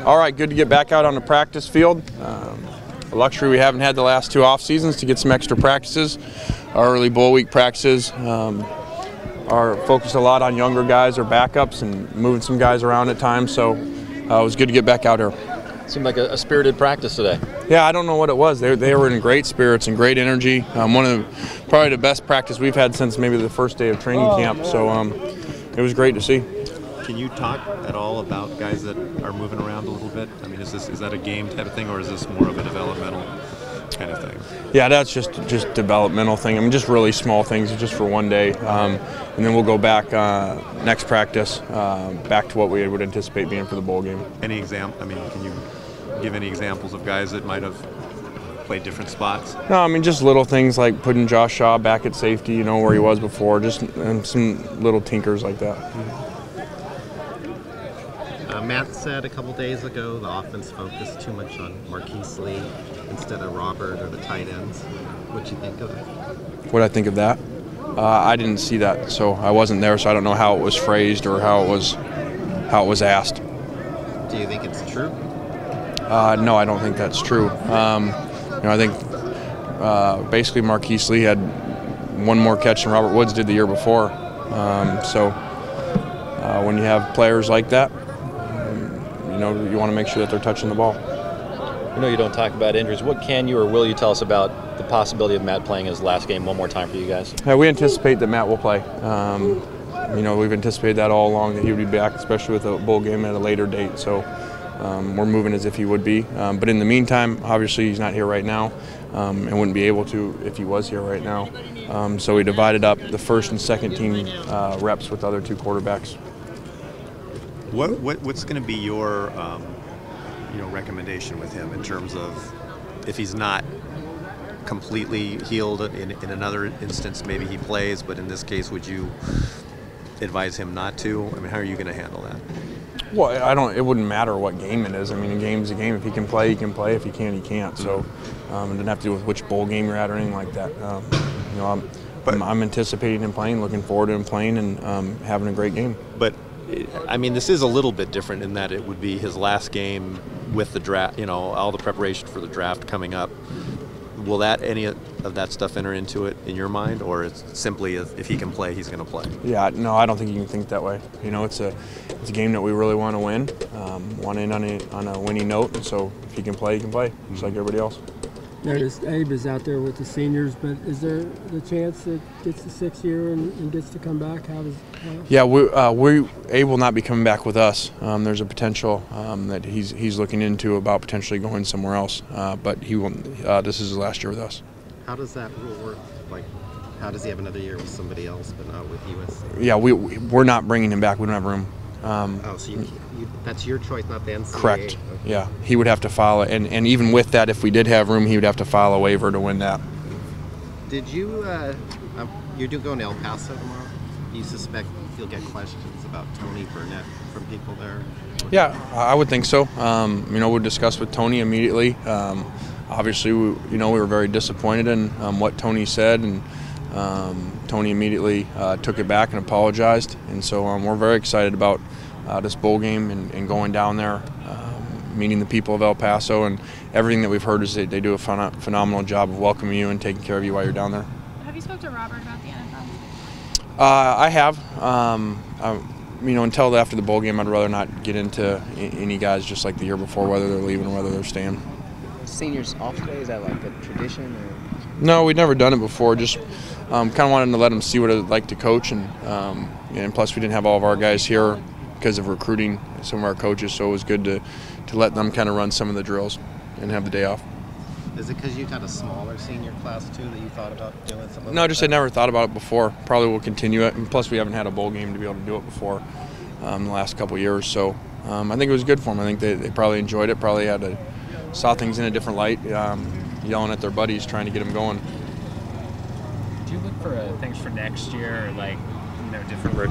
All right, good to get back out on the practice field. A luxury we haven't had the last 2 off seasons to get some extra practices. Our early bowl week practices are focused a lot on younger guys or backups and moving some guys around at times. So it was good to get back out here. Seemed like a spirited practice today. Yeah, I don't know what it was. They were in great spirits and great energy. One of probably the best practice we've had since maybe the first day of training camp. So it was great to see. Can you talk at all about guys that are moving around a little bit? I mean, is that a game type of thing, or is this more of a developmental kind of thing? Yeah, that's just developmental thing. I mean, just really small things, just for one day, and then we'll go back next practice back to what we would anticipate being for the bowl game. Any example? I mean, can you give any examples of guys that might have played different spots? No, I mean, just little things like putting Josh Shaw back at safety, where he was before, just some little tinkers like that. Mm-hmm. Matt said a couple days ago the offense focused too much on Marquise Lee instead of Robert or the tight ends. What'd you think of that? What'd I think of that? I didn't see that, so I wasn't there, so I don't know how it was phrased or how it was asked. Do you think it's true? No, I don't think that's true. I think basically Marquise Lee had one more catch than Robert Woods did the year before. So when you have players like that, you want to make sure that they're touching the ball. I know you don't talk about injuries. What can you or will you tell us about the possibility of Matt playing his last game one more time for you guys? We anticipate that Matt will play. We've anticipated that all along, that he would be back, especially with a bowl game at a later date. So we're moving as if he would be. But in the meantime, obviously he's not here right now and wouldn't be able to if he was here right now. So we divided up the first and second team reps with the other 2 quarterbacks. What's going to be your recommendation with him in terms of if he's not completely healed in another instance, maybe he plays, but in this case, would you advise him not to? I mean, how are you going to handle that? Well, it wouldn't matter what game it is. I mean, a game's a game. If he can play, he can play. If he can't, he can't. So it doesn't have to do with which bowl game you're at or anything like that. I'm anticipating him playing, looking forward to him playing, and having a great game. But I mean, this is a little bit different in that it would be his last game with the draft, all the preparation for the draft coming up. Will any of that stuff enter into it in your mind, or it's simply if he can play, he's going to play? Yeah, no, I don't think you can think that way. It's a game that we really want to win, want to end on a winning note, and so if he can play, just like everybody else. Noticed Abe is out there with the seniors, but is there the chance that gets the 6th year and gets to come back? Yeah, Abe will not be coming back with us. There's a potential that he's looking into about potentially going somewhere else, but he will. This is his last year with us. How does that rule work? Like, how does he have another year with somebody else, but not with USC? Yeah, we're not bringing him back. We don't have room. So that's your choice, not the NCAA? Correct. Okay. Yeah, he would have to file it, and even with that, if we did have room, he would have to file a waiver to win that. Did you? You do go to El Paso tomorrow. Do you suspect you'll get questions about Tony Burnett from people there? Yeah, I would think so. We'll discuss with Tony immediately. Obviously, we were very disappointed in what Tony said, and Tony immediately took it back and apologized. And so we're very excited about this bowl game and going down there, meeting the people of El Paso, and everything that we've heard is they do a phenomenal job of welcoming you and taking care of you while you're down there. Have you spoke to Robert about the NFL? I have. Until after the bowl game, I'd rather not get into any guys just like the year before, whether they're leaving or whether they're staying. Seniors off day, is that like a tradition? Or? No, we'd never done it before. Just kind of wanted to let them see what it'd like to coach, and plus we didn't have all of our guys here because of recruiting some of our coaches, so it was good to let them kind of run some of the drills and have the day off. Is it because you got a smaller senior class too that you thought about doing something? No, just I never thought about it before. Probably will continue it, and plus we haven't had a bowl game to be able to do it before the last couple of years. So I think it was good for them. I think they probably enjoyed it. Probably saw things in a different light, yelling at their buddies, trying to get them going. Do you look for things for next year, like different